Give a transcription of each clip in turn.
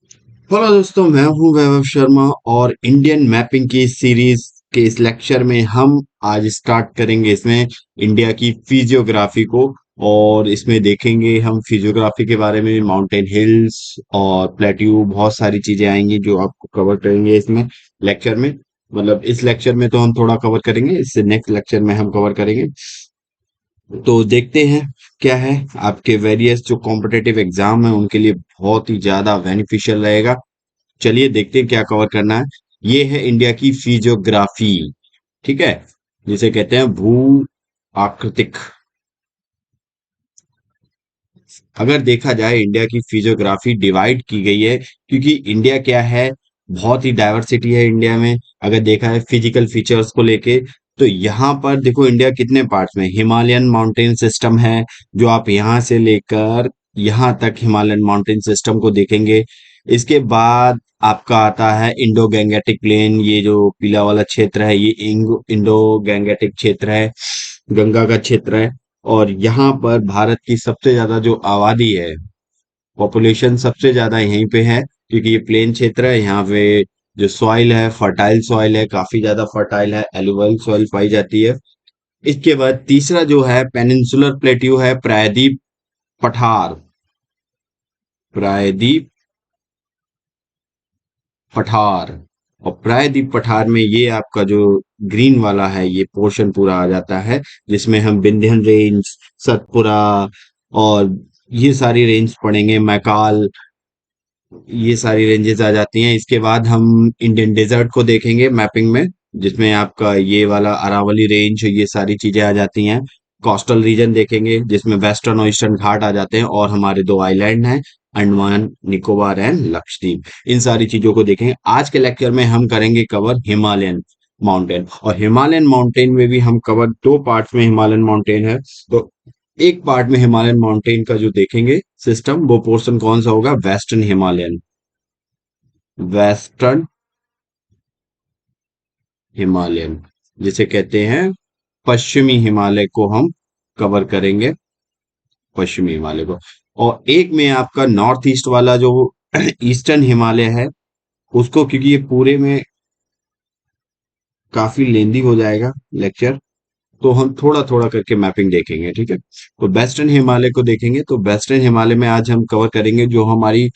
Hello दोस्तों, मैं हूं वैभव शर्मा और इंडियन मैपिंग की सीरीज के इस लेक्चर में हम आज स्टार्ट करेंगे इसमें इंडिया की फिजियोग्राफी को। और इसमें देखेंगे हम फिजियोग्राफी के बारे में, माउंटेन हिल्स और प्लेट्यू, बहुत सारी चीजें आएंगी जो आपको कवर करेंगे इसमें लेक्चर में। मतलब इस लेक्चर में तो हम थोड़ा कवर करेंगे, इससे नेक्स्ट लेक्चर में हम कवर करेंगे। तो देखते हैं क्या है। आपके वेरियस जो कॉम्पिटेटिव एग्जाम है उनके लिए बहुत ही ज्यादा बेनिफिशियल रहेगा। चलिए देखते हैं क्या कवर करना है। ये है इंडिया की फिजियोग्राफी, ठीक है, जिसे कहते हैं भू आकृतिक। अगर देखा जाए इंडिया की फिजियोग्राफी डिवाइड की गई है, क्योंकि इंडिया क्या है, बहुत ही डाइवर्सिटी है इंडिया में। अगर देखा है फिजिकल फीचर्स को लेके, तो यहाँ पर देखो इंडिया कितने पार्ट्स में, हिमालयन माउंटेन सिस्टम है, जो आप यहाँ से लेकर यहाँ तक हिमालयन माउंटेन सिस्टम को देखेंगे। इसके बाद आपका आता है इंडो गैंगेटिक प्लेन, ये जो पीला वाला क्षेत्र है ये इंडो गैंगेटिक क्षेत्र है, गंगा का क्षेत्र है। और यहाँ पर भारत की सबसे ज्यादा जो आबादी है, पॉपुलेशन सबसे ज्यादा यहीं पे है, क्योंकि ये प्लेन क्षेत्र है। यहाँ पे जो सॉइल है फर्टाइल सॉइल है, काफी ज्यादा फर्टाइल है, एलुवियल सॉइल पाई जाती है। इसके बाद तीसरा जो है पेनिनसुलर प्लेट्यू है, प्रायद्वीप पठार, प्रायद्वीप पठार। और प्रायद्वीप पठार में ये आपका जो ग्रीन वाला है ये पोर्शन पूरा आ जाता है, जिसमें हम विंध्यन रेंज, सतपुरा और ये सारी रेंज पढ़ेंगे, मैकाल, ये सारी रेंजेस आ जाती हैं। इसके बाद हम इंडियन डेजर्ट को देखेंगे मैपिंग में, जिसमें आपका ये वाला अरावली रेंज, ये सारी चीजें आ जाती हैं। कोस्टल रीजन देखेंगे जिसमें वेस्टर्न और ईस्टर्न घाट आ जाते हैं, और हमारे दो आइलैंड हैं, अंडमान निकोबार एंड लक्षद्वीप। इन सारी चीजों को देखेंगे। आज के लेक्चर में हम करेंगे कवर हिमालयन माउंटेन, और हिमालयन माउंटेन में भी हम कवर दो पार्ट्स में हिमालयन माउंटेन है। तो एक पार्ट में हिमालयन माउंटेन का जो देखेंगे सिस्टम, वो पोर्शन कौन सा होगा, वेस्टर्न हिमालयन, वेस्टर्न हिमालयन, जिसे कहते हैं पश्चिमी हिमालय को हम कवर करेंगे, पश्चिमी हिमालय को। और एक में आपका नॉर्थ ईस्ट वाला जो ईस्टर्न हिमालय है उसको, क्योंकि ये पूरे में काफी लेंदी हो जाएगा लेक्चर, तो हम थोड़ा थोड़ा करके मैपिंग देखेंगे, ठीक है। तो वेस्टर्न हिमालय को देखेंगे, तो वेस्टर्न हिमालय में आज हम कवर करेंगे जो हमारी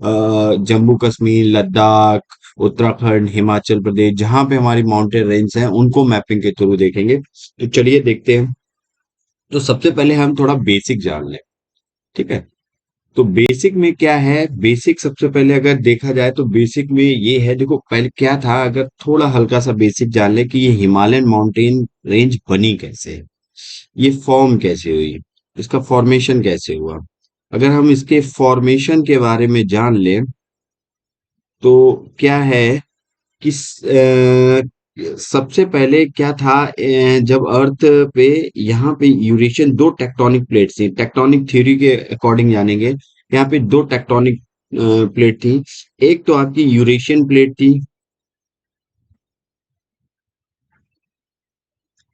जम्मू कश्मीर, लद्दाख, उत्तराखंड, हिमाचल प्रदेश, जहां पे हमारी माउंटेन रेंज हैं उनको मैपिंग के थ्रू देखेंगे। तो चलिए देखते हैं। तो सबसे पहले हम थोड़ा बेसिक जान लें, ठीक है। तो बेसिक में क्या है, बेसिक सबसे पहले अगर देखा जाए तो बेसिक में ये है, देखो पहले क्या था, अगर थोड़ा हल्का सा बेसिक जान ले कि ये हिमालयन माउंटेन रेंज बनी कैसे, ये फॉर्म कैसे हुई, इसका फॉर्मेशन कैसे हुआ। अगर हम इसके फॉर्मेशन के बारे में जान लें तो क्या है कि सबसे पहले क्या था, जब अर्थ पे, यहाँ पे यूरेशियन दो टेक्टोनिक प्लेट्स थी, टेक्टोनिक थ्योरी के अकॉर्डिंग जानेंगे। यहाँ पे दो टेक्टोनिक प्लेट थी। एक तो आपकी यूरेशियन प्लेट थी,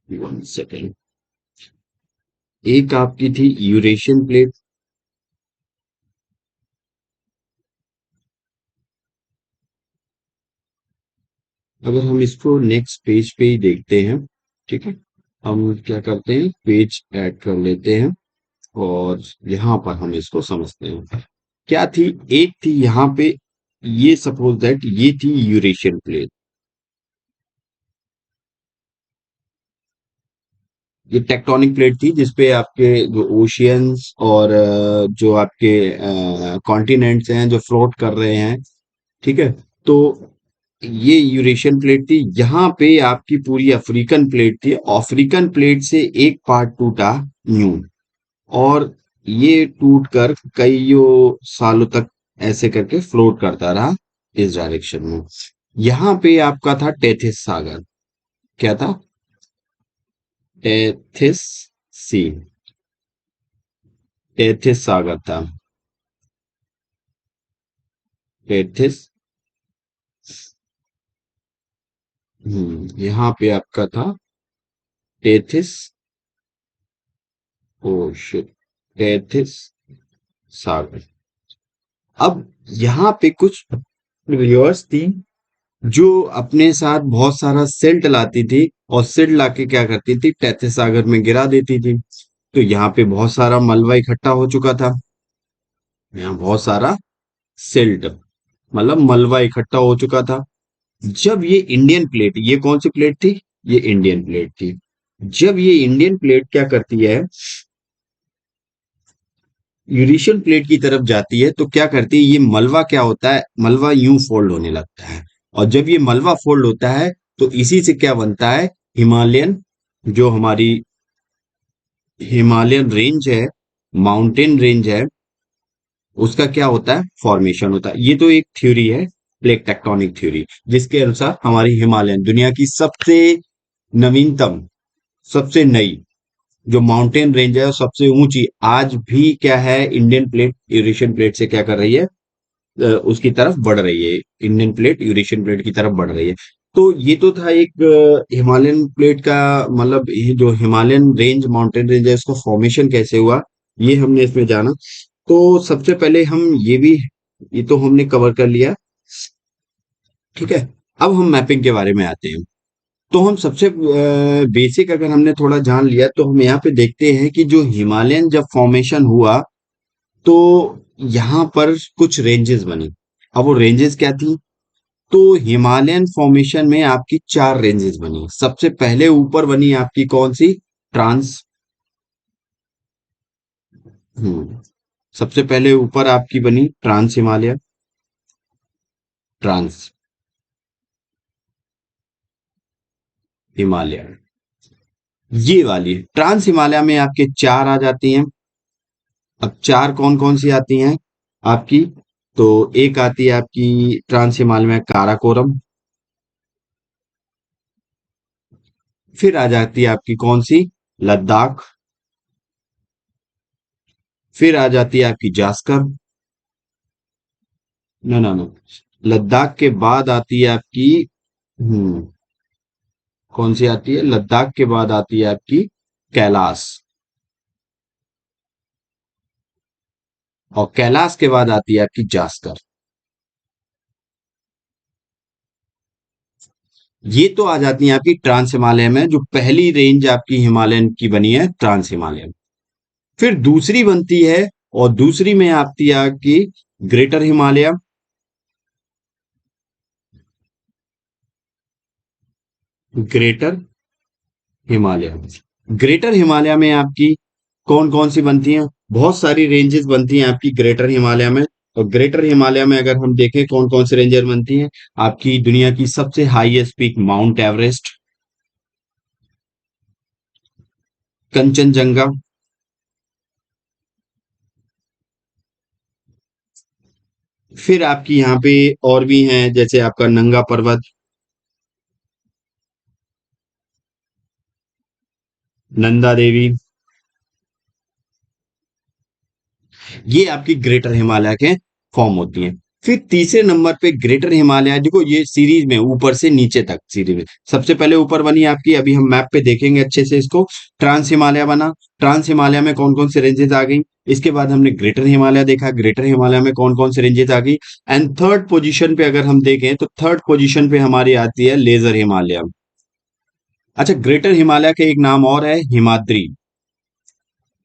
वन सेकेंड, एक आपकी थी यूरेशियन प्लेट। अगर हम इसको नेक्स्ट पेज पे ही देखते हैं, ठीक है, हम क्या करते हैं, पेज ऐड कर लेते हैं और यहाँ पर हम इसको समझते हैं। क्या थी, एक थी यहाँ पे, ये सपोज दैट ये थी यूरेशियन प्लेट, ये टेक्टोनिक प्लेट थी जिसपे आपके जो ओशियंस और जो आपके कॉन्टिनेंट्स हैं जो फ्लोट कर रहे हैं, ठीक है। तो ये यूरेशियन प्लेट थी। यहाँ पे आपकी पूरी अफ्रीकन प्लेट थी, अफ्रीकन प्लेट से एक पार्ट टूटा, न्यू, और ये टूट कर कईयों सालों तक ऐसे करके फ्लोट करता रहा इस डायरेक्शन में। यहाँ पे आपका था टेथिस सागर, क्या था, टेथिस सी, टेथिस सागर था, टेथिस। यहाँ पे आपका था टेथिस, ओ शिट, टेथिस सागर। अब यहाँ पे कुछ रिवर्स थी जो अपने साथ बहुत सारा सिल्ट लाती थी और सिल्ट लाके क्या करती थी, टैथिस सागर में गिरा देती थी। तो यहाँ पे बहुत सारा मलबा इकट्ठा हो चुका था, यहाँ बहुत सारा सिल्ट मतलब मलबा इकट्ठा हो चुका था। जब ये इंडियन प्लेट, ये कौन सी प्लेट थी, ये इंडियन प्लेट थी। जब ये इंडियन प्लेट क्या करती है, यूरेशियन प्लेट की तरफ जाती है, तो क्या करती है, ये मलबा क्या होता है, मलबा यूं फोल्ड होने लगता है। और जब ये मलबा फोल्ड होता है तो इसी से क्या बनता है, हिमालयन, जो हमारी हिमालयन रेंज है, माउंटेन रेंज है, उसका क्या होता है, फॉर्मेशन होता है। ये तो एक थ्योरी है, प्लेट टेक्टोनिक थ्योरी, जिसके अनुसार हमारी हिमालयन दुनिया की सबसे नवीनतम, सबसे नई जो माउंटेन रेंज है और सबसे ऊंची, आज भी क्या है, इंडियन प्लेट यूरेशियन प्लेट से क्या कर रही है, उसकी तरफ बढ़ रही है। इंडियन प्लेट यूरेशियन प्लेट की तरफ बढ़ रही है। तो ये तो था एक हिमालयन प्लेट का, मतलब ये जो हिमालयन रेंज, माउंटेन रेंज है, उसका फॉर्मेशन कैसे हुआ, ये हमने इसमें जाना। तो सबसे पहले हम ये तो हमने कवर कर लिया, ठीक है। अब हम मैपिंग के बारे में आते हैं। तो हम सबसे बेसिक अगर हमने थोड़ा जान लिया, तो हम यहाँ पे देखते हैं कि जो हिमालयन जब फॉर्मेशन हुआ, तो यहाँ पर कुछ रेंजेस बनी। अब वो रेंजेस क्या थी, तो हिमालयन फॉर्मेशन में आपकी चार रेंजेस बनी। सबसे पहले ऊपर बनी आपकी कौन सी, ट्रांस, हम्म सबसे पहले ऊपर आपकी बनी ट्रांस हिमालय, ट्रांस हिमालय, ये वाली ट्रांस हिमालय में आपके चार आ जाती हैं। अब चार कौन कौन सी आती हैं आपकी, तो एक आती है आपकी ट्रांस हिमालय में काराकोरम, फिर आ जाती है आपकी कौन सी, लद्दाख, फिर आ जाती है आपकी Zanskar, no no no, Ladakh के बाद आती है आपकी, हम्म कौन सी आती है, लद्दाख के बाद आती है आपकी कैलाश, और कैलाश के बाद आती है आपकी जास्कर। ये तो आ जाती है आपकी ट्रांस हिमालय में, जो पहली रेंज आपकी हिमालयन की बनी है, ट्रांस हिमालयन। फिर दूसरी बनती है, और दूसरी में आती है आपकी greater Himalaya, greater Himalaya. Greater Himalaya में आपकी कौन कौन सी बनती हैं, बहुत सारी रेंजेस बनती हैं आपकी ग्रेटर हिमालय में। और ग्रेटर हिमालय में अगर हम देखें कौन कौन सी रेंजेस बनती हैं, आपकी दुनिया की सबसे highest peak mount Everest, Kanchenjunga, फिर आपकी यहाँ पे और भी हैं, जैसे आपका नंगा पर्वत, नंदा देवी, ये आपकी ग्रेटर हिमालय के फॉर्म होती हैं। फिर तीसरे नंबर पे ग्रेटर हिमालय, देखो ये सीरीज में ऊपर से नीचे तक सीरीज में, सबसे पहले ऊपर बनी आपकी, अभी हम मैप पे देखेंगे अच्छे से इसको, ट्रांस हिमालय बना। ट्रांस हिमालय में कौन कौन से रेंजेस आ गई, इसके बाद हमने ग्रेटर हिमालय देखा, ग्रेटर हिमालय में कौन कौन से रेंजेस आ गई। एंड थर्ड पोजीशन पे अगर हम देखें, तो थर्ड पोजीशन पे हमारी आती है लेजर हिमालय। अच्छा, ग्रेटर हिमालय के एक नाम और है, हिमाद्री,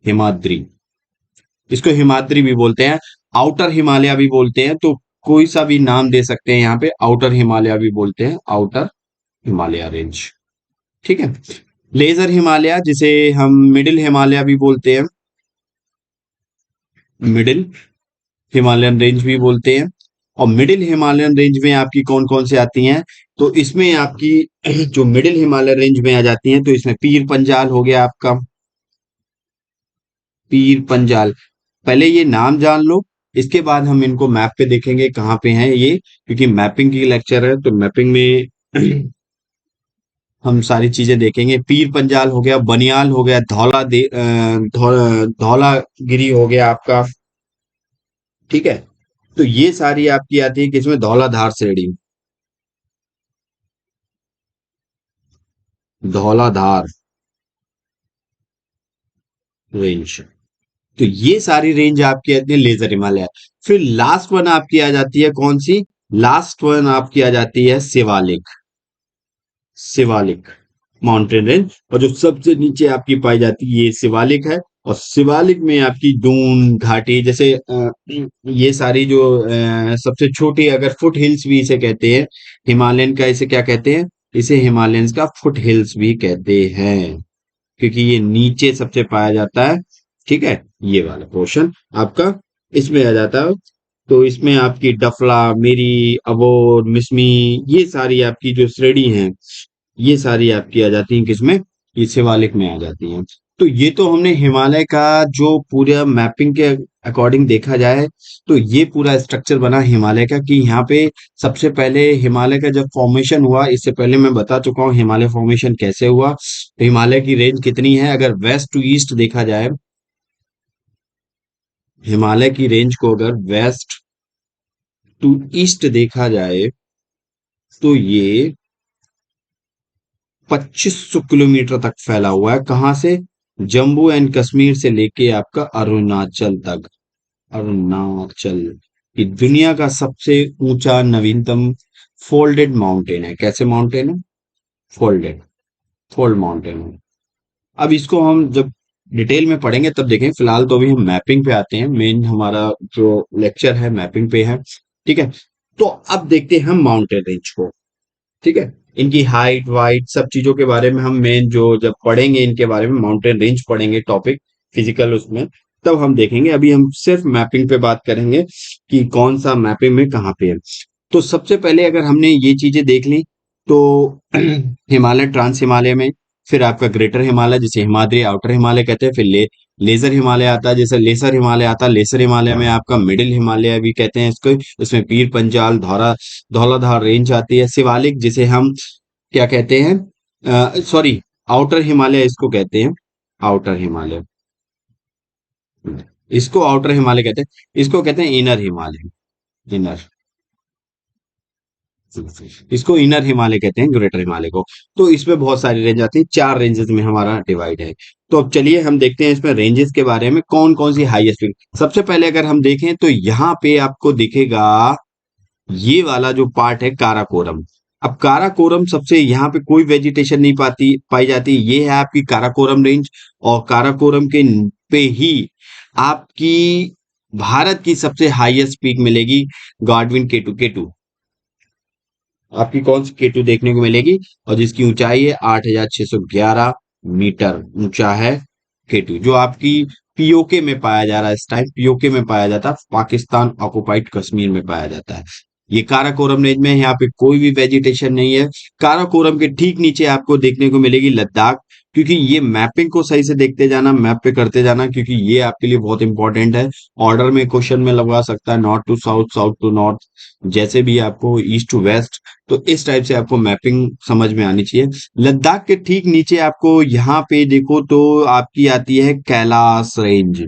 हिमाद्री, इसको हिमाद्री भी बोलते हैं, आउटर हिमालय भी बोलते हैं, तो कोई सा भी नाम दे सकते हैं यहाँ पे, आउटर हिमालय भी बोलते हैं, आउटर हिमालय रेंज, ठीक है। लेजर हिमालय, जिसे हम मिडिल हिमालय भी बोलते हैं, मिडिल हिमालयन रेंज भी बोलते हैं। और मिडिल हिमालयन रेंज में आपकी कौन कौन से आती हैं, तो इसमें आपकी जो मिडिल हिमालय रेंज में आ जाती हैं, तो इसमें पीर पंजाल हो गया आपका, पीर पंजाल, पहले ये नाम जान लो, इसके बाद हम इनको मैप पे देखेंगे कहाँ पे हैं ये, क्योंकि मैपिंग की लेक्चर है, तो मैपिंग में हम सारी चीजें देखेंगे। पीर पंजाल हो गया, बनियाल हो गया, धौलागिरी हो गया आपका, ठीक है। तो ये सारी आपकी आती है किसमें, धौलाधार श्रेणी, धौलाधार रेंज, तो ये सारी रेंज आपकी आती है लेजर हिमालय। फिर लास्ट वन आपकी आ जाती है कौन सी? लास्ट वन आपकी आ जाती है शिवालिक। शिवालिक माउंटेन रेंज, और जो सबसे नीचे आपकी पाई जाती है ये शिवालिक है। और शिवालिक में आपकी दून घाटी जैसे ये सारी जो सबसे छोटी, अगर फुट हिल्स भी इसे कहते हैं, हिमालयन का इसे क्या कहते हैं? इसे हिमालयंस का फुट हिल्स भी कहते हैं, क्योंकि ये नीचे सबसे पाया जाता है। ठीक है, ये वाला पोर्शन आपका इसमें आ जाता है। तो इसमें आपकी डफला, मेरी, अबोर, मिसमी, ये सारी आपकी जो श्रेणी हैं, ये सारी आपकी आ जाती हैं किसमें? ये शिवालिक में आ जाती हैं। तो ये तो हमने हिमालय का जो पूरा मैपिंग के अकॉर्डिंग देखा जाए, तो ये पूरा स्ट्रक्चर बना हिमालय का कि यहाँ पे सबसे पहले हिमालय का जब फॉर्मेशन हुआ, इससे पहले मैं बता चुका हूँ हिमालय फॉर्मेशन कैसे हुआ। तो हिमालय की रेंज कितनी है? अगर वेस्ट टू ईस्ट देखा जाए, हिमालय की रेंज को अगर वेस्ट टू ईस्ट देखा जाए, तो ये 2500 किलोमीटर तक फैला हुआ है। कहां से? जम्मू एंड कश्मीर से लेके आपका अरुणाचल तक। अरुणाचल ये दुनिया का सबसे ऊंचा नवीनतम फोल्डेड माउंटेन है। कैसे माउंटेन है? फोल्डेड, फोल्ड माउंटेन है। अब इसको हम जब डिटेल में पढ़ेंगे तब देखें, फिलहाल तो अभी हम मैपिंग पे आते हैं। मेन हमारा जो लेक्चर है मैपिंग पे है। ठीक है, तो अब देखते हैं हम माउंटेन रेंज को। ठीक है, इनकी हाइट वाइट सब चीजों के बारे में हम मेन जो जब पढ़ेंगे इनके बारे में, माउंटेन रेंज पढ़ेंगे टॉपिक फिजिकल उसमें, तब हम देखेंगे। अभी हम सिर्फ मैपिंग पे बात करेंगे कि कौन सा मैपिंग में कहाँ पे है। तो सबसे पहले अगर हमने ये चीजें देख ली, तो हिमालय, ट्रांस हिमालय में, फिर आपका ग्रेटर हिमालय जिसे हिमाद्री आउटर हिमालय कहते हैं, फिर लेजर हिमालय आता है, जैसे लेसर हिमालय आता है। लेसर हिमालय में आपका मिडिल हिमालय भी कहते हैं इसको। उसमें पीर पंजाल, धौलाधार रेंज आती है। शिवालिक जिसे हम क्या कहते हैं, सॉरी, आउटर हिमालय इसको कहते हैं। आउटर हिमालय, इसको आउटर हिमालय कहते हैं। इसको कहते हैं इनर हिमालय। इनर, इसको इनर हिमालय कहते हैं, ग्रेटर हिमालय को। तो इसमें बहुत सारी रेंज आती है, 4 रेंजेस में हमारा डिवाइड है। तो अब चलिए हम देखते हैं इसमें रेंजेस के बारे में, कौन कौन सी हाईएस्ट पीक। सबसे पहले अगर हम देखें तो यहाँ पे आपको दिखेगा ये वाला जो पार्ट है काराकोरम। अब काराकोरम सबसे, यहाँ पे कोई वेजिटेशन नहीं पाई जाती, ये है आपकी काराकोरम रेंज। और काराकोरम के पे ही आपकी भारत की सबसे हाईएस्ट पीक मिलेगी, गाडविन केटू। केटू आपकी कौन सी केटू देखने को मिलेगी, और जिसकी ऊंचाई है 8611 मीटर ऊंचा है केटू, जो आपकी पीओके में पाया जा रहा है। इस टाइम पीओके में पाया जाता है, पाकिस्तान ऑक्युपाइड कश्मीर में पाया जाता है। ये काराकोरम रेंज में है, यहाँ पे कोई भी वेजिटेशन नहीं है। काराकोरम के ठीक नीचे आपको देखने को मिलेगी लद्दाख। क्योंकि ये मैपिंग को सही से देखते जाना, मैप पे करते जाना, क्योंकि ये आपके लिए बहुत इंपॉर्टेंट है। ऑर्डर में क्वेश्चन में लगवा सकता है, north to south, south to north, जैसे भी आपको, ईस्ट टू वेस्ट। तो इस टाइप से आपको मैपिंग समझ में आनी चाहिए। लद्दाख के ठीक नीचे आपको यहाँ पे देखो तो आपकी आती है कैलाश रेंज।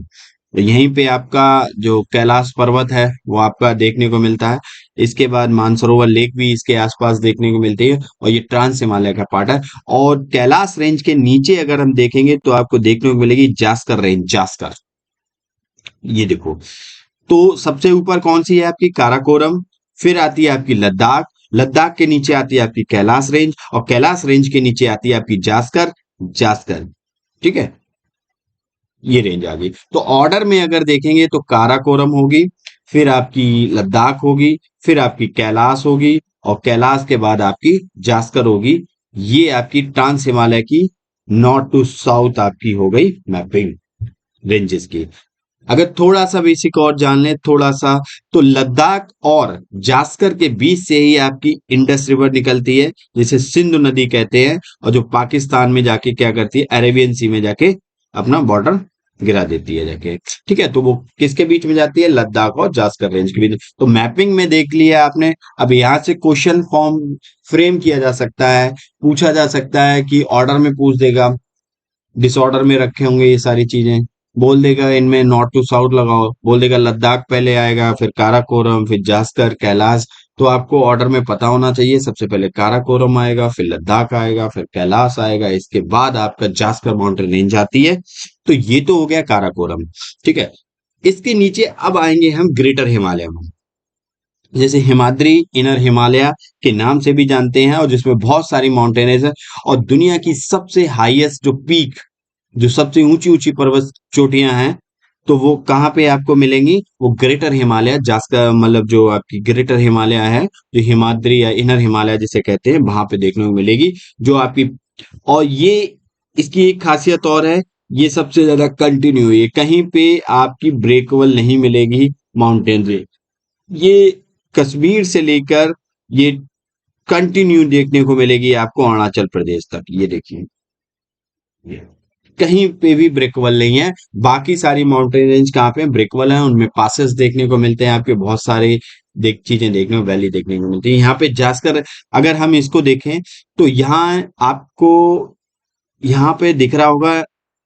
यहीं पे आपका जो कैलाश पर्वत है वो आपका देखने को मिलता है। इसके बाद मानसरोवर लेक भी इसके आसपास देखने को मिलती है, और ये ट्रांस हिमालय का पार्ट है। और कैलाश रेंज के नीचे अगर हम देखेंगे तो आपको देखने को मिलेगी जास्कर रेंज। जास्कर, ये देखो। तो सबसे ऊपर कौन सी है आपकी? काराकोरम। फिर आती है आपकी लद्दाख। लद्दाख के नीचे आती है आपकी कैलाश रेंज, और कैलाश रेंज के नीचे आती है आपकी जास्कर। जास्कर, ठीक है, ये रेंज आ गई। तो ऑर्डर में अगर देखेंगे तो काराकोरम होगी, फिर आपकी लद्दाख होगी, फिर आपकी कैलाश होगी, और कैलाश के बाद आपकी जास्कर होगी। ये आपकी ट्रांस हिमालय की नॉर्थ टू साउथ आपकी हो गई मैपिंग रेंजेस की। अगर थोड़ा सा बेसिक और जान लें थोड़ा सा, तो लद्दाख और जास्कर के बीच से ही आपकी इंडस रिवर निकलती है, जिसे सिंधु नदी कहते हैं, और जो पाकिस्तान में जाके क्या करती है, अरेबियन सी में जाके अपना बॉर्डर गिरा देती है जाके। ठीक है, तो वो किसके बीच में जाती है? लद्दाख और जास्कर रेंज के बीच। तो मैपिंग में देख लिया आपने। अब यहां से क्वेश्चन फॉर्म फ्रेम किया जा सकता है, पूछा जा सकता है कि ऑर्डर में पूछ देगा, डिसऑर्डर में रखे होंगे ये सारी चीजें। बोल देगा इनमें नॉर्थ टू साउथ लगाओ, बोल देगा लद्दाख पहले आएगा, फिर काराकोरम, फिर जास्कर, कैलाश। तो आपको ऑर्डर में पता होना चाहिए, सबसे पहले काराकोरम आएगा, फिर लद्दाख आएगा, फिर कैलाश आएगा, इसके बाद आपका जास्कर माउंटेन रेंज आती है। तो ये तो हो गया काराकोरम। ठीक है, इसके नीचे अब आएंगे हम ग्रेटर हिमालय में, जैसे हिमाद्री, इनर हिमालय के नाम से भी जानते हैं, और जिसमें बहुत सारी माउंटेनेज है। और दुनिया की सबसे हाईएस्ट जो पीक, जो सबसे ऊंची ऊंची पर्वत चोटियां हैं, तो वो कहाँ पे आपको मिलेंगी? वो ग्रेटर हिमालय, जास्का मतलब जो आपकी ग्रेटर हिमालय है, जो हिमाद्री या इनर हिमालय जिसे कहते हैं, वहां पे देखने को मिलेगी। जो आपकी, और ये, इसकी एक खासियत और है, ये सबसे ज्यादा कंटिन्यू है, कहीं पे आपकी ब्रेकअवल नहीं मिलेगी माउंटेन रेंज। ये कश्मीर से लेकर ये कंटिन्यू देखने को मिलेगी आपको अरुणाचल प्रदेश तक। ये देखिए, कहीं पे भी ब्रेकवल नहीं है। बाकी सारी माउंटेन रेंज कहाँ पे ब्रेकवल है, उनमें पासेस देखने को मिलते हैं, आपके बहुत सारे चीजें देखने को, वैली देखने को मिलती है। यहाँ पे जाकर अगर हम इसको देखें, तो यहाँ आपको, यहाँ पे दिख रहा होगा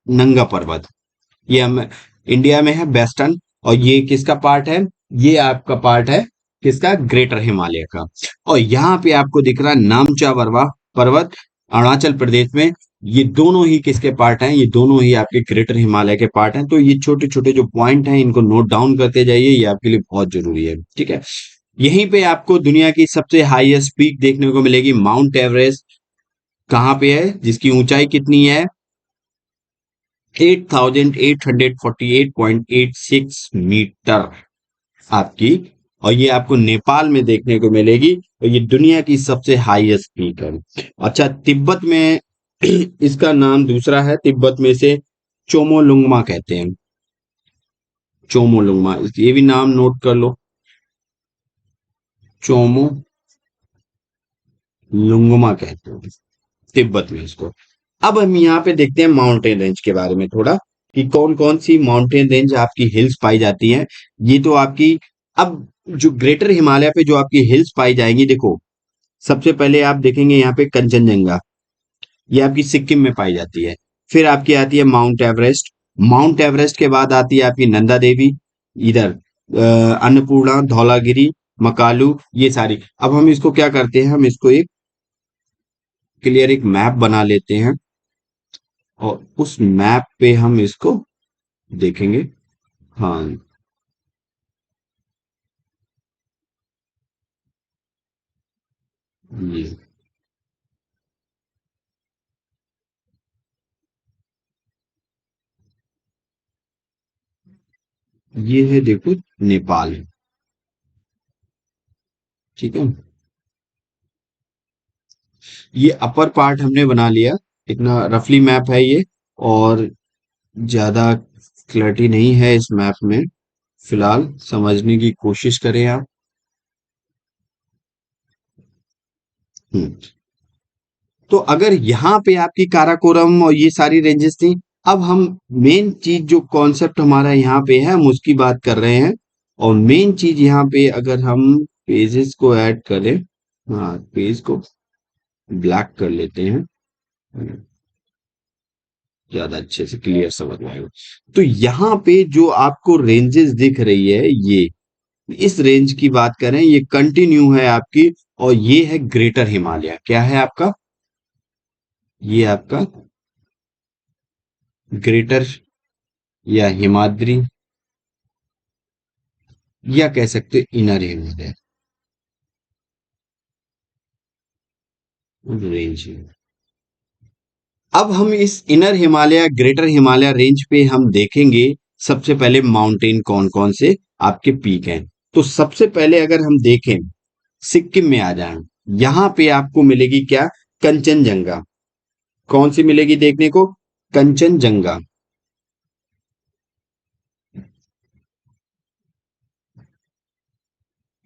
नंगा पर्वत। ये हम इंडिया में है, वेस्टर्न। और ये किसका पार्ट है? ये आपका पार्ट है किसका? ग्रेटर हिमालय का। और यहाँ पे आपको दिख रहा है नामचा बरवा पर्वत, अरुणाचल प्रदेश में। ये दोनों ही किसके पार्ट हैं? ये दोनों ही आपके ग्रेटर हिमालय के पार्ट हैं। तो ये छोटे छोटे जो पॉइंट हैं, इनको नोट डाउन करते जाइए, ये आपके लिए बहुत जरूरी है। ठीक है, यहीं पे आपको दुनिया की सबसे हाईएस्ट पीक देखने को मिलेगी, माउंट एवरेस्ट। कहाँ पे है? जिसकी ऊंचाई कितनी है? 8848.86 मीटर आपकी। और ये आपको नेपाल में देखने को मिलेगी, और ये दुनिया की सबसे हाईएस्ट पीक है। अच्छा, तिब्बत में इसका नाम दूसरा है, तिब्बत में से चोमोलुंगमा कहते हैं। चोमोलुंगमा, ये भी नाम नोट कर लो, चोमोलुंगमा कहते हैं तिब्बत में इसको। अब हम यहाँ पे देखते हैं माउंटेन रेंज के बारे में थोड़ा, कि कौन कौन सी माउंटेन रेंज आपकी हिल्स पाई जाती हैं। ये तो आपकी, अब जो ग्रेटर हिमालय पे जो आपकी हिल्स पाई जाएंगी, देखो, सबसे पहले आप देखेंगे यहाँ पे कंचनजंगा, ये आपकी सिक्किम में पाई जाती है। फिर आपकी आती है माउंट एवरेस्ट। माउंट एवरेस्ट के बाद आती है आपकी नंदा देवी, इधर अन्नपूर्णा, धौलागिरी, मकालू, ये सारी। अब हम इसको क्या करते हैं, हम इसको एक क्लियर एक मैप बना लेते हैं, और उस मैप पे हम इसको देखेंगे। हाँ, ये ये है, देखो, नेपाल। ठीक है, ये अपर पार्ट हमने बना लिया, इतना रफली मैप है ये। और ज्यादा क्लैरिटी नहीं है इस मैप में, फिलहाल समझने की कोशिश करें आप। हम्म, तो अगर यहाँ पे आपकी काराकोरम और ये सारी रेंजेस थी, अब हम मेन चीज जो कॉन्सेप्ट हमारा यहाँ पे है, हम उसकी बात कर रहे हैं। और मेन चीज यहाँ पे अगर हम पेजेस को ऐड करें, हाँ, पेज को ब्लैक कर लेते हैं, ज्यादा अच्छे से क्लियर समझ में आएगा। तो यहाँ पे जो आपको रेंजेस दिख रही है, ये इस रेंज की बात करें, ये कंटिन्यू है आपकी। और ये है ग्रेटर हिमालय, क्या है आपका? ये आपका ग्रेटर या हिमाद्री, या कह सकते हो इनर हिमालय रेंज। अब हम इस inner Himalaya, greater Himalaya range पे हम देखेंगे सबसे पहले माउंटेन कौन कौन से आपके पीक हैं। तो सबसे पहले अगर हम देखें, सिक्किम में आ जाएं, यहां पे आपको मिलेगी क्या? कंचनजंगा। कौन सी मिलेगी देखने को? कंचनजंगा।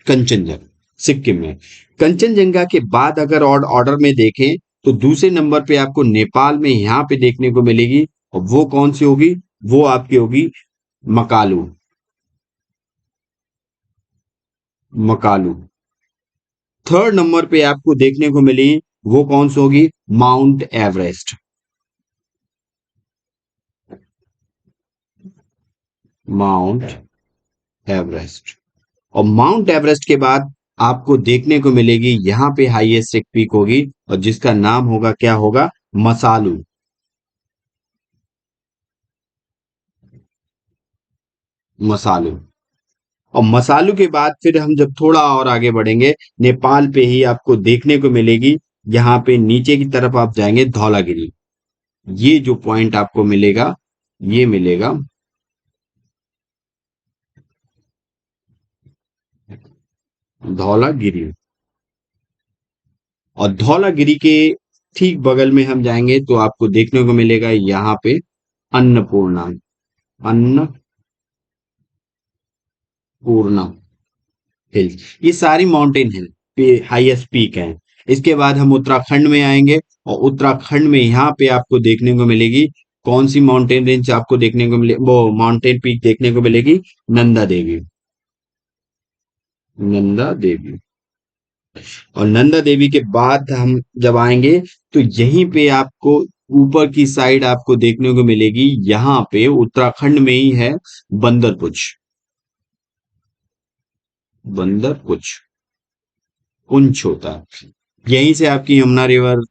कंचनजंगा सिक्किम में। कंचनजंगा के बाद अगर और ऑर्डर में देखें, तो दूसरे नंबर पे आपको नेपाल में यहां पे देखने को मिलेगी। और वो कौन सी होगी? वो आपकी होगी मकालू। मकालू। थर्ड नंबर पे आपको देखने को मिली, वो कौन सी होगी? Mount Everest. Mount Everest. और माउंट एवरेस्ट के बाद आपको देखने को मिलेगी यहाँ पे हाईएस्ट एक पीक होगी, और जिसका नाम होगा, क्या होगा, मसालू। मसालू। और मसालू के बाद फिर हम जब थोड़ा और आगे बढ़ेंगे, नेपाल पे ही आपको देखने को मिलेगी, यहाँ पे नीचे की तरफ आप जाएंगे धौलागिरी। ये जो पॉइंट आपको मिलेगा, ये मिलेगा धौलागिरी। और धौलागिरी के ठीक बगल में हम जाएंगे तो आपको देखने को मिलेगा यहाँ पे अन्नपूर्णा। अन्नपूर्णा हिल्स। ये सारी माउंटेन हिल पे हाईएस्ट पीक है। इसके बाद हम उत्तराखंड में आएंगे, और उत्तराखंड में यहाँ पे आपको देखने को मिलेगी कौन सी माउंटेन रेंज आपको देखने को मिले, वो माउंटेन पीक देखने को मिलेगी, नंदा देवी। नंदा देवी। और नंदा देवी के बाद हम जब आएंगे तो यहीं पे आपको ऊपर की साइड आपको देखने को मिलेगी, यहाँ पे उत्तराखंड में ही है बंदरपुछ। बंदरपुछ पुंछ होता है। यहीं से आपकी यमुना रिवर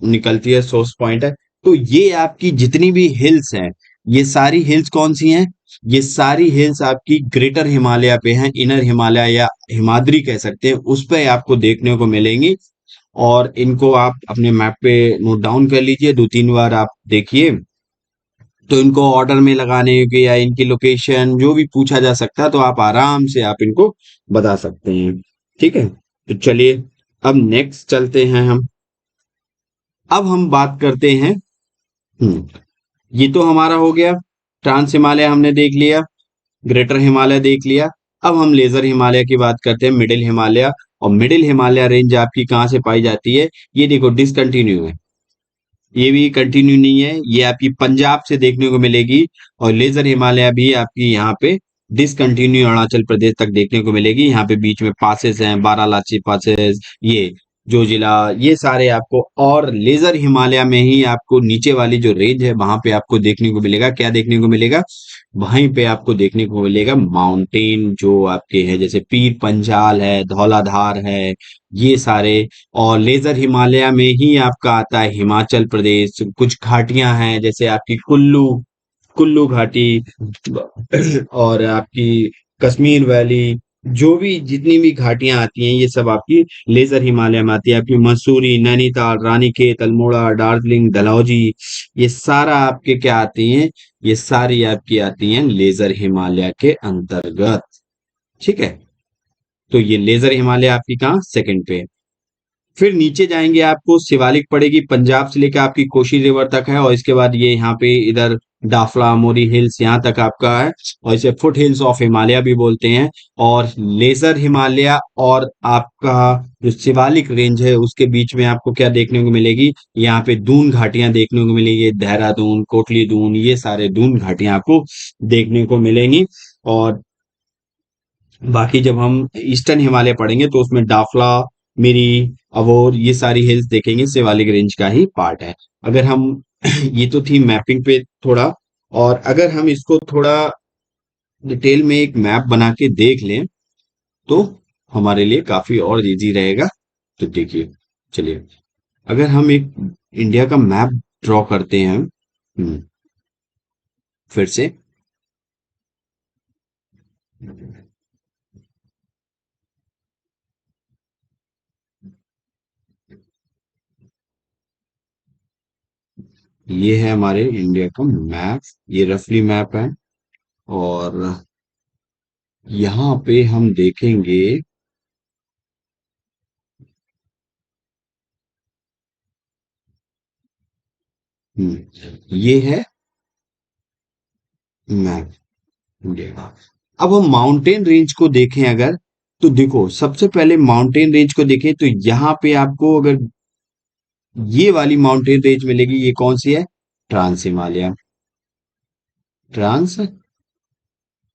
निकलती है, सोर्स पॉइंट है। तो ये आपकी जितनी भी हिल्स हैं, ये सारी हिल्स कौन सी हैं, ये सारी हिल्स आपकी ग्रेटर हिमालय पे हैं, इनर हिमालय या हिमाद्री कह सकते हैं, उस पे आपको देखने को मिलेंगी। और इनको आप अपने मैप पे नोट डाउन कर लीजिए, दो तीन बार आप देखिए, तो इनको ऑर्डर में लगाने के या इनकी लोकेशन जो भी पूछा जा सकता है तो आप आराम से आप इनको बता सकते हैं। ठीक है, तो चलिए अब नेक्स्ट चलते हैं हम। अब हम बात करते हैं, ये तो हमारा हो गया, ट्रांस हिमालय हमने देख लिया, ग्रेटर हिमालय देख लिया। अब हम लेजर हिमालय की बात करते हैं, मिडिल हिमालय। और मिडिल हिमालय रेंज आपकी कहाँ से पाई जाती है, ये देखो डिसकंटिन्यू है, ये भी कंटिन्यू नहीं है, ये आपकी पंजाब से देखने को मिलेगी। और लेजर हिमालय भी आपकी यहाँ पे डिसकंटिन्यू अरुणाचल प्रदेश तक देखने को मिलेगी। यहाँ पे बीच में पासेस हैं, बारालाची पासेस, ये जो जिला, ये सारे आपको, और लेजर हिमालय में ही आपको नीचे वाली जो रेंज है वहां पे आपको देखने को मिलेगा, क्या देखने को मिलेगा, वहीं पे आपको देखने को मिलेगा माउंटेन जो आपके हैं, जैसे पीर पंजाल है, धौलाधार है, ये सारे। और लेजर हिमालय में ही आपका आता है हिमाचल प्रदेश, कुछ घाटियां हैं जैसे आपकी कुल्लू, कुल्लू घाटी, और आपकी कश्मीर वैली, जो भी जितनी भी घाटियां आती हैं ये सब आपकी लेजर हिमालय में आती है। आपकी मसूरी, नैनीताल, रानीखेत, अल्मोड़ा, दार्जिलिंग, डलहौजी, ये सारा आपके क्या आती हैं, ये सारी आपकी आती हैं लेजर हिमालय के अंतर्गत। ठीक है, तो ये लेजर हिमालय आपकी कहाँ, सेकंड पे है। फिर नीचे जाएंगे आपको शिवालिक पड़ेगी, पंजाब से लेकर आपकी कोशी रिवर तक है, और इसके बाद ये यहाँ पे इधर डाफला मोरी हिल्स यहाँ तक आपका है, और इसे फुट हिल्स ऑफ हिमालय भी बोलते हैं। और लेजर हिमालय और आपका जो शिवालिक रेंज है उसके बीच में आपको क्या देखने को मिलेगी, यहाँ पे दून घाटियां देखने को मिलेगी, देहरादून, कोटली दून, ये सारे दून घाटियां आपको देखने को मिलेंगी। और बाकी जब हम ईस्टर्न हिमालय पढ़ेंगे तो उसमें डाफला, मिरी, अवोर, ये सारी हिल्स देखेंगे, शिवालिक रेंज का ही पार्ट है। अगर हम ये तो थी मैपिंग पे थोड़ा, और अगर हम इसको थोड़ा डिटेल में एक मैप बना के देख लें तो हमारे लिए काफी और इजी रहेगा। तो देखिए, चलिए, अगर हम एक इंडिया का मैप ड्रॉ करते हैं, फिर से, ये है हमारे इंडिया का मैप, ये रफली मैप है। और यहाँ पे हम देखेंगे, ये है मैप इंडिया का। अब हम माउंटेन रेंज को देखें अगर, तो देखो सबसे पहले माउंटेन रेंज को देखें तो यहाँ पे आपको अगर ये वाली माउंटेन रेंज मिलेगी, ये कौन सी है, ट्रांस हिमालय। ट्रांस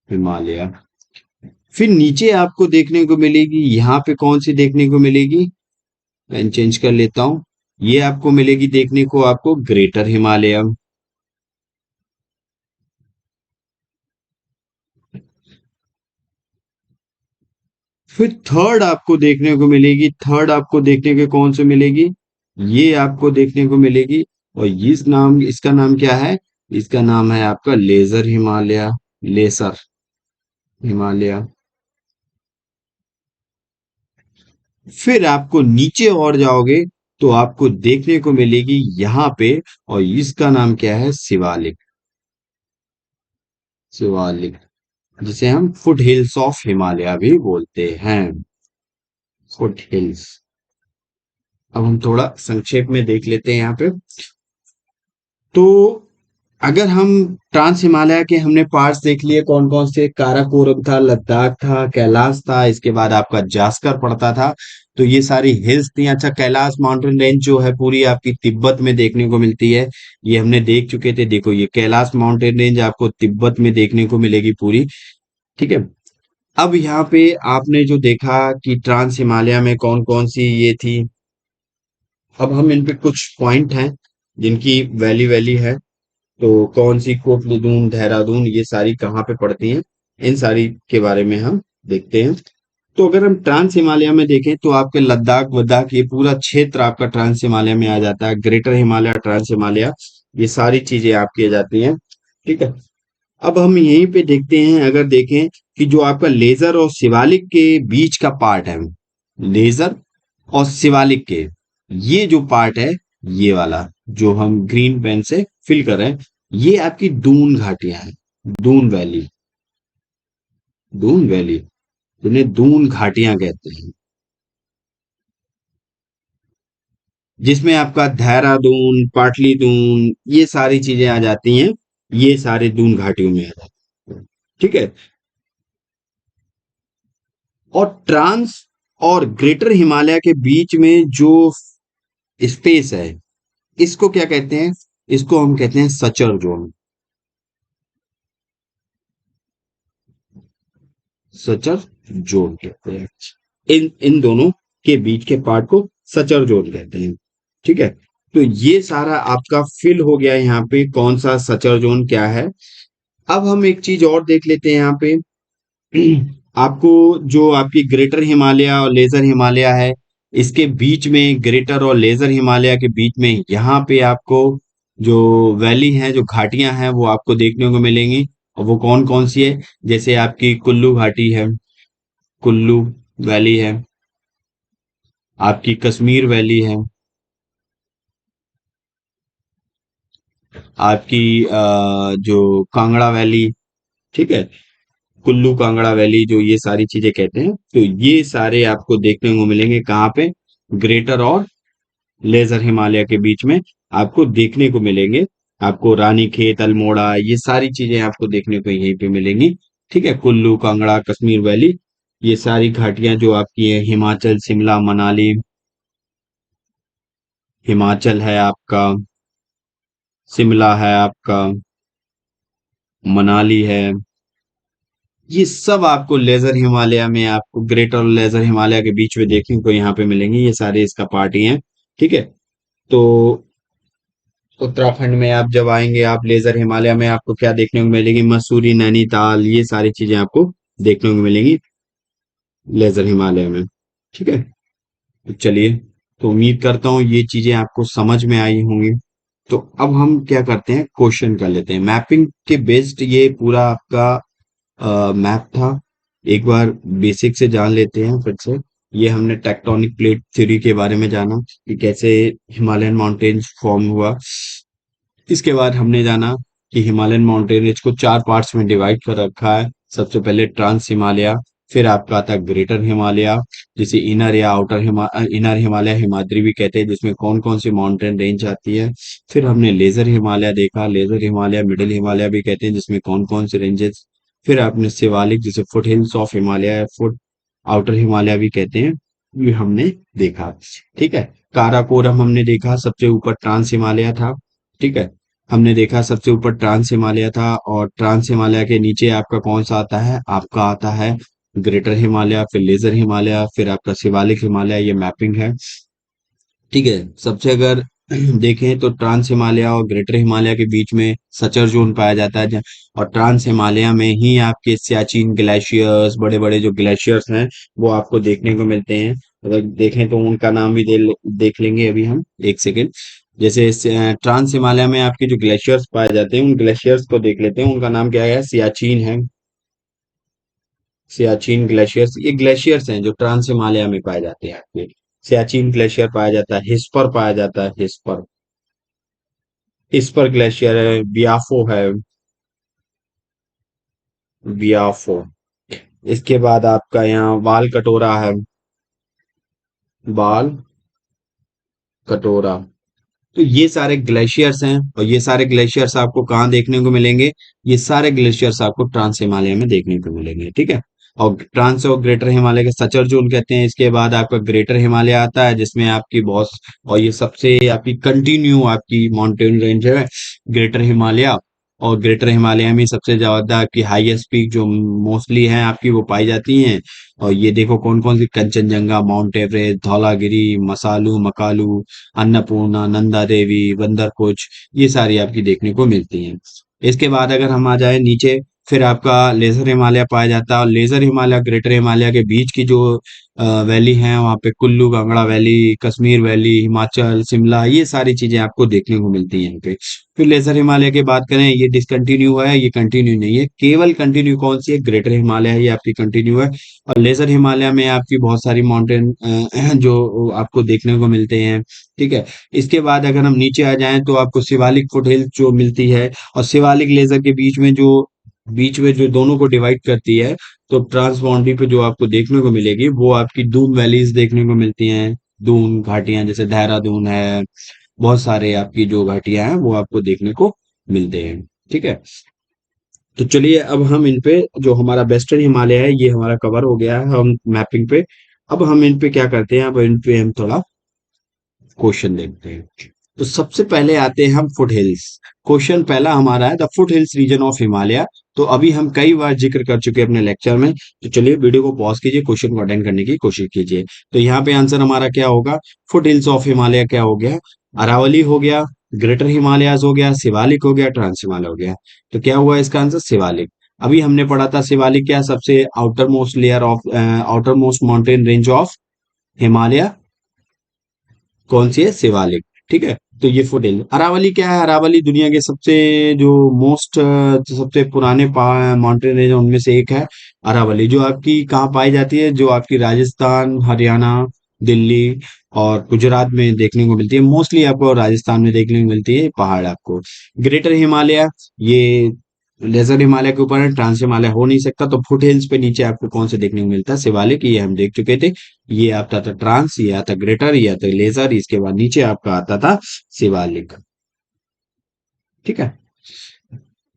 हिमालय। फिर नीचे आपको देखने को मिलेगी, यहाँ पे कौन सी देखने को मिलेगी, पेन चेंज कर लेता हूं, ये आपको मिलेगी देखने को, आपको ग्रेटर हिमालय। फिर थर्ड आपको देखने को मिलेगी, थर्ड आपको देखने को कौन सी मिलेगी, ये आपको देखने को मिलेगी। और इसका नाम क्या है, इसका नाम है आपका लेजर हिमालय, लेसर हिमालय। फिर आपको नीचे और जाओगे तो आपको देखने को मिलेगी यहाँ पे, और इसका नाम क्या है, शिवालिक, शिवालिक, जिसे हम फुट हिल्स ऑफ हिमालय भी बोलते हैं, फुट हिल्स। अब हम थोड़ा संक्षेप में देख लेते हैं यहाँ पे। तो अगर हम ट्रांस हिमालय के हमने पार्ट्स देख लिए कौन कौन से, काराकोरम था, लद्दाख था, कैलाश था, इसके बाद आपका जास्कर पड़ता था। तो ये सारी हिल्स थी। अच्छा, कैलाश माउंटेन रेंज जो है पूरी आपकी तिब्बत में देखने को मिलती है, ये हमने देख चुके थे। देखो ये कैलाश माउंटेन रेंज आपको तिब्बत में देखने को मिलेगी पूरी। ठीक है। अब यहाँ पे आपने जो देखा कि ट्रांस हिमालय में कौन कौन सी ये थी, अब हम इन पे कुछ पॉइंट हैं जिनकी वैली वैली है। तो कौन सी कोटलुदून, देहरादून, ये सारी कहाँ पे पड़ती हैं, इन सारी के बारे में हम देखते हैं। तो अगर हम ट्रांस हिमालय में देखें तो आपके लद्दाख वद्दाख ये पूरा क्षेत्र आपका ट्रांस हिमालय में आ जाता है, ग्रेटर हिमालय, ट्रांस हिमालय, ये सारी चीजें आपकी आ जाती हैं। ठीक है। अब हम यहीं पे देखते हैं, अगर देखें कि जो आपका लेजर और शिवालिक के बीच का पार्ट है, लेजर और शिवालिक के ये जो पार्ट है, ये वाला जो हम ग्रीन पेन से फिल कर रहे हैं, ये आपकी दून घाटियां हैं, दून वैली, दून वैली, जिन्हें दून घाटियां कहते हैं, जिसमें आपका देहरादून, पाटलिदून, ये सारी चीजें आ जाती हैं, ये सारे दून घाटियों में आ जाती हैं। ठीक है। और ट्रांस और ग्रेटर हिमालय के बीच में जो स्पेस है, इसको क्या कहते हैं, इसको हम कहते हैं सचर जोन, सचर जोन कहते हैं। इन इन दोनों के बीच के पार्ट को सचर जोन कहते हैं। ठीक है। तो ये सारा आपका फिल हो गया यहाँ पे, कौन सा सचर जोन क्या है। अब हम एक चीज और देख लेते हैं यहाँ पे। आपको जो आपकी ग्रेटर हिमालय और लेजर हिमालय है, इसके बीच में, ग्रेटर और लेजर हिमालय के बीच में यहाँ पे आपको जो वैली है, जो घाटियां हैं, वो आपको देखने को मिलेंगी। और वो कौन कौन सी है, जैसे आपकी कुल्लू घाटी है, कुल्लू वैली है, आपकी कश्मीर वैली है, आपकी जो कांगड़ा वैली, ठीक है, कुल्लू कांगड़ा वैली, जो ये सारी चीजें कहते हैं, तो ये सारे आपको देखने को मिलेंगे कहाँ पे, ग्रेटर और लेजर हिमालय के बीच में आपको देखने को मिलेंगे। आपको रानीखेत, अल्मोड़ा, ये सारी चीजें आपको देखने को यहीं पे मिलेंगी। ठीक है। कुल्लू कांगड़ा, कश्मीर वैली, ये सारी घाटियां जो आपकी है, हिमाचल, शिमला, मनाली, हिमाचल है आपका, शिमला है आपका, मनाली है, ये सब आपको लेजर हिमालय में, आपको ग्रेटर और लेजर हिमालय के बीच में देखने को यहाँ पे मिलेंगे, ये सारे इसका पार्ट ही हैं। ठीक है। तो उत्तराखंड में आप जब आएंगे, आप लेजर हिमालय में आपको क्या देखने को मिलेगी, मसूरी, नैनीताल, ये सारी चीजें आपको देखने को मिलेंगी लेजर हिमालय में। ठीक है। तो चलिए, तो उम्मीद करता हूँ ये चीजें आपको समझ में आई होंगी। तो अब हम क्या करते हैं, क्वेश्चन कर लेते हैं। मैपिंग के बेस्ड ये पूरा आपका मैप था। एक बार बेसिक से जान लेते हैं फिर से। ये हमने टेक्टोनिक प्लेट थ्योरी के बारे में जाना कि कैसे हिमालयन माउंटेन्स फॉर्म हुआ। इसके बाद हमने जाना कि हिमालयन माउंटेन रेंज को चार पार्ट्स में डिवाइड कर रखा है। सबसे पहले ट्रांस हिमालय, फिर आपका आता है ग्रेटर हिमालय, जिसे इनर या आउटर इनर हिमालय हिमाद्री भी कहते हैं, जिसमें कौन कौन सी माउंटेन रेंज आती है। फिर हमने लेजर हिमालय देखा, लेजर हिमालय मिडिल हिमालय भी कहते हैं, जिसमें कौन कौन से रेंजेस। फिर आपने शिवालिक, जिसे foot hills of Himalaya, foot outer Himalaya भी कहते हैं, ये हमने देखा। ठीक है। काराकोरम हमने देखा, सबसे ऊपर ट्रांस हिमालय था। ठीक है। हमने देखा सबसे ऊपर ट्रांस हिमालय था, और ट्रांस हिमालय के नीचे आपका कौन सा आता है, आपका आता है ग्रेटर हिमालय, फिर लेजर हिमालय, फिर आपका शिवालिक हिमालय, ये मैपिंग है। ठीक है। सबसे अगर देखें तो ट्रांस हिमालय और ग्रेटर हिमालय के बीच में सचर जोन पाया जाता है, और ट्रांस हिमालय में ही आपके सियाचिन ग्लेशियर्स, बड़े बड़े जो ग्लेशियर्स हैं वो आपको देखने को मिलते हैं। अगर देखें तो उनका नाम भी देख लेंगे अभी हम, एक सेकेंड। जैसे ट्रांस हिमालय में आपके जो ग्लेशियर्स पाए जाते हैं उन ग्लेशियर्स को देख लेते हैं। उनका नाम क्या है? सियाचिन है। सियाचिन ग्लेशियर्स, ये ग्लेशियर्स हैं जो ट्रांस हिमालय में पाए जाते हैं आपके। सियाचिन ग्लेशियर पाया जाता है, हिस्पर पाया जाता है, हिस्पर, हिस्पर ग्लेशियर है, बियाफो है, बियाफो। इसके बाद आपका यहाँ वाल कटोरा है, बाल कटोरा। तो ये सारे ग्लेशियर्स हैं, और ये सारे ग्लेशियर्स आपको कहाँ देखने को मिलेंगे? ये सारे ग्लेशियर्स आपको ट्रांस हिमालय में देखने को मिलेंगे, ठीक है। और ट्रांस और ग्रेटर हिमालय के सचर जोन कहते हैं। इसके बाद आपका ग्रेटर हिमालय आता है, जिसमें आपकी बहुत, और ये सबसे आपकी कंटिन्यू आपकी माउंटेन रेंज है ग्रेटर हिमालय। और ग्रेटर हिमालय में सबसे ज्यादा आपकी हाईएस्ट पीक जो मोस्टली है आपकी वो पाई जाती हैं। और ये देखो कौन कौन सी: कंचनजंगा, माउंट एवरेस्ट, धौलागिरी, मसालू, मकालू, अन्नपूर्णा, नंदा देवी, बंदरपुर, ये सारी आपकी देखने को मिलती हैं। इसके बाद अगर हम आ जाए नीचे, फिर आपका लेजर हिमालय पाया जाता है। और लेजर हिमालय ग्रेटर हिमालय के बीच की जो वैली है, वहाँ पे कुल्लू कांगड़ा वैली, कश्मीर वैली, हिमाचल, शिमला, ये सारी चीजें आपको देखने को मिलती हैं यहाँ पे। फिर लेजर हिमालय की बात करें, ये डिसकंटिन्यू है, ये कंटिन्यू नहीं है। केवल कंटिन्यू कौन सी है? ग्रेटर हिमालय है, ये आपकी कंटिन्यू है। और लेजर हिमालय में आपकी बहुत सारी माउंटेन जो आपको देखने को मिलते हैं, ठीक है। इसके बाद अगर हम नीचे आ जाएं तो आपको शिवालिक फुटहिल्स जो मिलती है, और शिवालिक लेजर के बीच में जो दोनों को डिवाइड करती है, तो ट्रांस बाउंड्री पे जो आपको देखने को मिलेगी वो आपकी दून वैलीज देखने को मिलती हैं। दून घाटियां, जैसे देहरादून है, बहुत सारे आपकी जो घाटियां हैं वो आपको देखने को मिलते हैं, ठीक है। तो चलिए अब हम इन पे, जो हमारा वेस्टर्न हिमालय है ये हमारा कवर हो गया है हम मैपिंग पे। अब हम इन पे क्या करते हैं, अब इन पे हम थोड़ा क्वेश्चन देखते हैं। तो सबसे पहले आते हैं हम फुट हिल्स। क्वेश्चन पहला हमारा है the foothills region of Himalaya. तो अभी हम कई बार जिक्र कर चुके हैं अपने लेक्चर में। तो चलिए वीडियो को पॉज कीजिए, क्वेश्चन को अटेंड करने की कोशिश कीजिए। तो यहाँ पे आंसर हमारा क्या होगा? फुट हिल्स ऑफ हिमालय क्या हो गया? अरावली हो गया, ग्रेटर हिमालयाज हो गया, शिवालिक हो गया, ट्रांस हिमालय हो गया। तो क्या हुआ इसका आंसर? शिवालिक। अभी हमने पढ़ा था शिवालिक क्या, सबसे outer most layer of, outer most mountain range of Himalaya कौन सी है? शिवालिक, ठीक है। तो ये फुटेज। अरावली क्या है? अरावली दुनिया के सबसे जो मोस्ट, सबसे पुराने माउंटेन रेंज उनमें से एक है अरावली, जो आपकी कहाँ पाई जाती है? जो आपकी राजस्थान, हरियाणा, दिल्ली और गुजरात में देखने को मिलती है। मोस्टली आपको राजस्थान में देखने को मिलती है पहाड़ आपको। ग्रेटर हिमालय, ये लेजर हिमालय के ऊपर है, ट्रांस हिमालय हो नहीं सकता। तो फुट हिल्स पे नीचे आपको कौन से देखने को मिलता है? शिवालिक, ये हम देख चुके थे। ये आता था ट्रांस, ये आता ग्रेटर, ये आता लेजर, इसके बाद नीचे आपका आता था शिवालिक, ठीक है।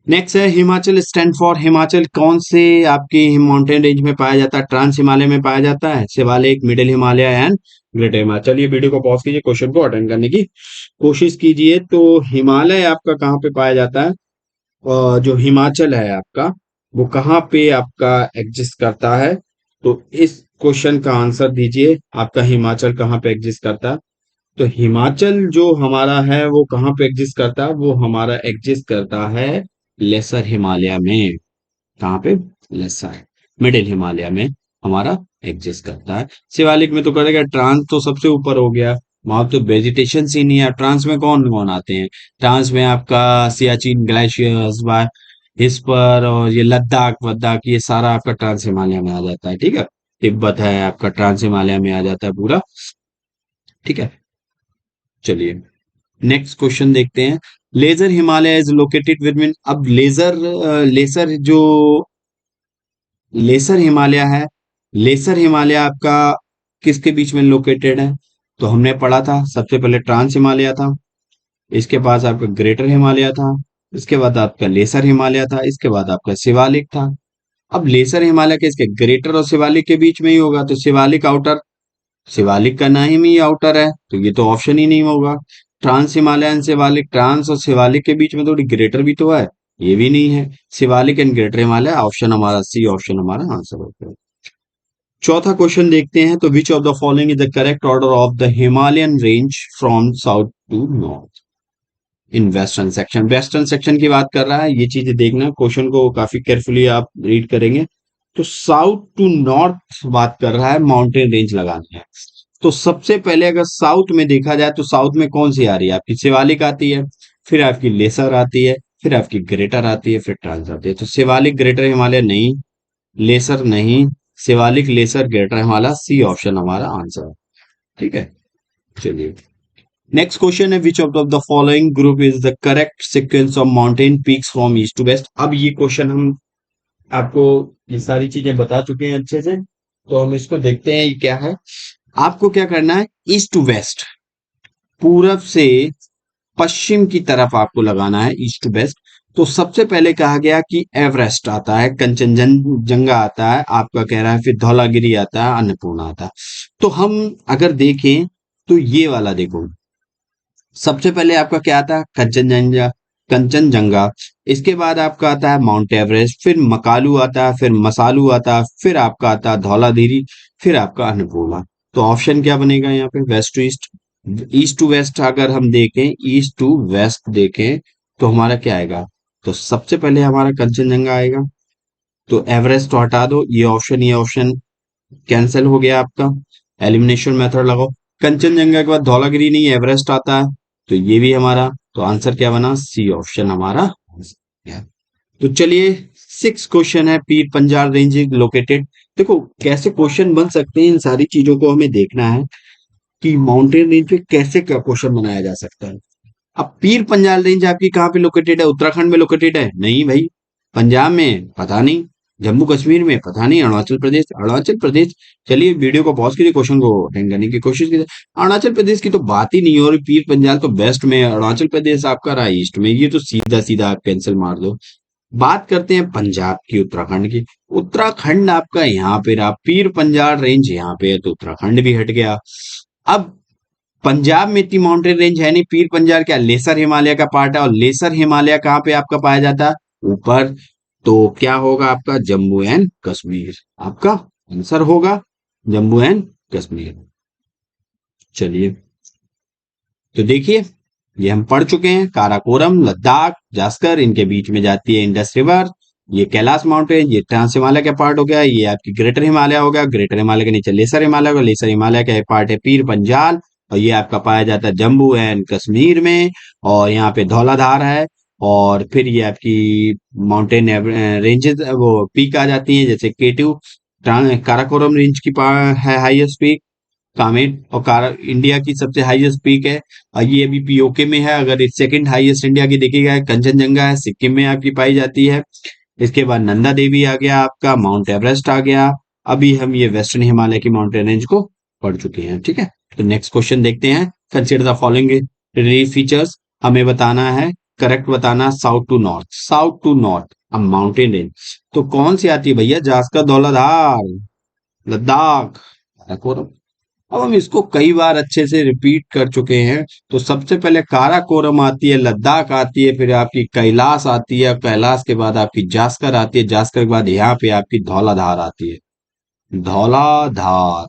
नेक्स्ट है हिमाचल स्टैंड फॉर। हिमाचल कौन से आपकी माउंटेन रेंज में पाया जाता है? ट्रांस हिमालय में पाया जाता है, Shivalik, middle Himalaya and greater Himalaya. चलिए वीडियो को पॉज कीजिए, क्वेश्चन को अटेंड करने की कोशिश कीजिए। तो हिमालय आपका कहाँ पे पाया जाता है? जो हिमाचल है आपका, वो कहाँ पे आपका एग्जिस्ट करता है? तो इस क्वेश्चन का आंसर दीजिए, आपका हिमाचल कहाँ पे एग्जिस्ट करता है? तो हिमाचल जो हमारा है वो कहाँ पे एग्जिस्ट करता है? वो हमारा एग्जिस्ट करता है लेसर हिमालय में। कहाँ पे? लेसर, मिडिल हिमालय में हमारा एग्जिस्ट करता है। शिवालिक में तो करेगा, ट्रांस तो सबसे ऊपर हो गया, वहां तो वेजिटेशन ही नहीं है। ट्रांस में कौन कौन आते हैं? ट्रांस में आपका सियाचिन ग्लेशियर्स, हिस्पर, और ये लद्दाख वद्दाख, ये सारा आपका ट्रांस हिमालय में आ जाता है, ठीक है। तिब्बत है आपका ट्रांस हिमालय में आ जाता है पूरा, ठीक है। चलिए नेक्स्ट क्वेश्चन देखते हैं। Lesser Himalaya is located with, अब लेजर, लेसर जो लेसर हिमालय है, लेसर हिमालय आपका किसके बीच में लोकेटेड है? तो हमने पढ़ा था सबसे पहले ट्रांस हिमालय था, इसके पास आपका ग्रेटर हिमालय था, इसके बाद आपका लेसर हिमालय था, इसके बाद आपका शिवालिक था। अब लेसर हिमालय के इसके ग्रेटर और शिवालिक के बीच में ही होगा, तो शिवालिक आउटर, शिवालिक का नाम ही आउटर है, तो ये तो ऑप्शन ही नहीं होगा। ट्रांस हिमालयन शिवालिक, ट्रांस और शिवालिक के बीच में थोड़ी ग्रेटर भी तो है, ये भी नहीं है। Shivalik and greater Himalaya, option हमारा सी, ऑप्शन हमारा आंसर होता है। चौथा क्वेश्चन देखते हैं, तो which of the following is the correct order of the Himalayan range from south to north in western section. Western section की बात कर रहा है, ये चीजें देखना, क्वेश्चन को काफी केयरफुली आप रीड करेंगे। तो साउथ टू नॉर्थ बात कर रहा है, माउंटेन रेंज लगानी है। तो सबसे पहले अगर साउथ में देखा जाए तो साउथ में कौन सी आ रही है, आपकी शिवालिक आती है, फिर आपकी लेसर आती है, फिर आपकी ग्रेटर आती है, फिर ट्रांस आती है। तो शिवालिक ग्रेटर हिमालय नहीं, लेसर नहीं, Shivalik lesser greater Himalaya, C option हमारा आंसर है। ठीक है, चलिए नेक्स्ट क्वेश्चन है, which of the following group is the correct sequence of mountain peaks from east to west. अब ये क्वेश्चन हम आपको ये सारी चीजें बता चुके हैं अच्छे से, तो हम इसको देखते हैं ये क्या है। आपको क्या करना है, ईस्ट टू वेस्ट, पूरब से पश्चिम की तरफ आपको लगाना है, ईस्ट टू वेस्ट। तो सबसे पहले कहा गया कि एवरेस्ट आता है, कंचनजंगा आता है, आपका कह रहा है, फिर धौलागिरी आता है, अन्नपूर्णा आता है। तो हम अगर देखें तो ये वाला देखो, सबसे पहले आपका क्या आता है, कंचनजंगा, कंचनजंगा। इसके बाद आपका आता है माउंट एवरेस्ट, फिर मकालू आता है, फिर मसालू आता है, फिर आपका आता है धौलागिरी, फिर आपका अन्नपूर्णा। तो ऑप्शन क्या बनेगा यहाँ पे, west to east. East to west अगर हम देखें, ईस्ट टू वेस्ट देखें तो हमारा क्या आएगा, तो सबसे पहले हमारा कंचनजंगा आएगा। तो एवरेस्ट तो हटा दो, ये ऑप्शन कैंसिल हो गया आपका, एलिमिनेशन मेथड लगाओ। कंचनजंगा के बाद धौलागिरी नहीं, एवरेस्ट आता है, तो ये भी हमारा, तो आंसर क्या बना, सी ऑप्शन हमारा आंसर है। तो चलिए, सिक्स क्वेश्चन है, Pir Panjal range is located. देखो कैसे क्वेश्चन बन सकते हैं, इन सारी चीजों को हमें देखना है कि माउंटेन रेंज पे कैसे क्या क्वेश्चन बनाया जा सकता है। अब पीर पंजाल रेंज आपकी कहाँ पे लोकेटेड है, उत्तराखंड में लोकेटेड है, नहीं भाई। पंजाब में पता नहीं, जम्मू कश्मीर में पता नहीं, अरुणाचल प्रदेश, अरुणाचल प्रदेश। चलिए वीडियो को पॉज कीजिए, क्वेश्चन को अटेंड करने की कोशिश कीजिए। अरुणाचल प्रदेश की तो बात ही नहीं हो रही, पीर पंजाल तो वेस्ट में है, अरुणाचल प्रदेश आपका रहा ईस्ट में, ये तो सीधा सीधा आप कैंसिल मार दो। बात करते हैं पंजाब की, उत्तराखंड की। उत्तराखंड आपका यहाँ पे रहा, पीर पंजाल रेंज यहाँ पे है, तो उत्तराखंड भी हट गया। अब पंजाब में इतनी माउंटेन रेंज है नहीं, पीर पंजाल क्या लेसर हिमालय का पार्ट है, और लेसर हिमालय कहाँ पे आपका पाया जाता है, ऊपर। तो क्या होगा आपका, जम्मू एंड कश्मीर, आपका आंसर होगा जम्मू एंड कश्मीर। चलिए, तो देखिए ये हम पढ़ चुके हैं, काराकोरम, लद्दाख, जास्कर, इनके बीच में जाती है इंडस रिवर। ये कैलाश माउंटेन, ये ट्रांस हिमालय का पार्ट हो गया, ये आपकी ग्रेटर हिमालय हो गया, ग्रेटर हिमालय के नीचे लेसर हिमालय होगा, लेसर हिमालय का एक पार्ट है पीर पंजाल, और ये आपका पाया जाता है जम्मू एंड कश्मीर में। और यहाँ पे धौलाधार है, और फिर ये आपकी माउंटेन रेंजेस वो पीक आ जाती हैं, जैसे केटू, काराकोरम रेंज की है हाईएस्ट पीक, कामेट, और इंडिया की सबसे हाईएस्ट पीक है, और ये अभी पीओके में है। अगर सेकंड हाईएस्ट इंडिया की देखिएगा, कंचनजंगा है, सिक्किम में आपकी पाई जाती है। इसके बाद नंदा देवी आ गया आपका, माउंट एवरेस्ट आ गया। अभी हम ये वेस्टर्न हिमालय की माउंटेन रेंज को पढ़ चुके हैं, ठीक है। तो नेक्स्ट क्वेश्चन देखते हैं, consider the following relief features. हमें बताना है, करेक्ट बताना, south to north, south to north अब माउंटेन रेंज तो कौन सी आती है भैया, जास्कर, धौलाधार, लद्दाख, काराकोरम। अब हम इसको कई बार अच्छे से रिपीट कर चुके हैं। तो सबसे पहले काराकोरम आती है, लद्दाख आती है, फिर आपकी कैलाश आती है, कैलाश के बाद आपकी जास्कर आती है, जास्कर के बाद यहाँ पे आपकी धौलाधार आती है, धौलाधार।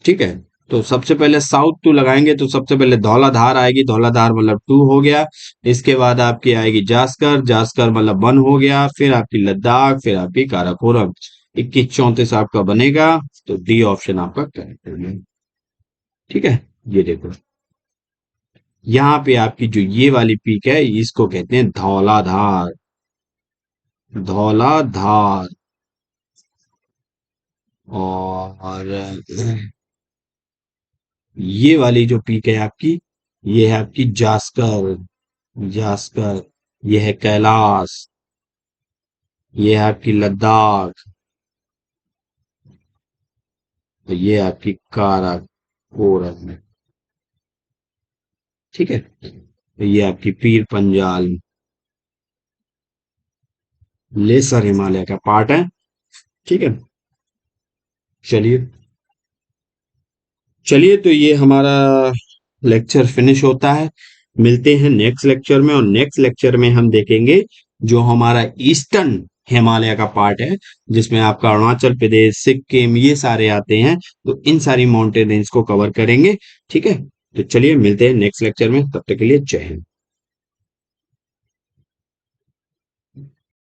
ठीक है, तो सबसे पहले साउथ टू लगाएंगे, तो सबसे पहले धौलाधार आएगी, धौलाधार मतलब 2 हो गया। इसके बाद आपकी आएगी जास्कर, जास्कर मतलब 1 हो गया, फिर आपकी लद्दाख, फिर आपकी काराकोरम। 21 34 आपका बनेगा, तो डी ऑप्शन आपका करेक्ट है। ठीक है, ये देखो यहाँ पे आपकी जो ये वाली पीक है, इसको कहते हैं धौलाधार, धौलाधार। और ये वाली जो पीक है आपकी, ये है आपकी जास्कर, जास्कर। ये है कैलाश, ये है आपकी लद्दाख, तो ये आपकी काराकोरम। ठीक है, तो ये आपकी पीर पंजाल, लेसर हिमालय का पार्ट है। ठीक है, चलिए, चलिए तो ये हमारा लेक्चर फिनिश होता है। मिलते हैं नेक्स्ट लेक्चर में, और नेक्स्ट लेक्चर में हम देखेंगे जो हमारा ईस्टर्न हिमालय का पार्ट है, जिसमें आपका अरुणाचल प्रदेश, सिक्किम ये सारे आते हैं। तो इन सारी माउंटेन रेंज को कवर करेंगे। ठीक है, तो चलिए मिलते हैं नेक्स्ट लेक्चर में, तब तक के लिए जय हिंद।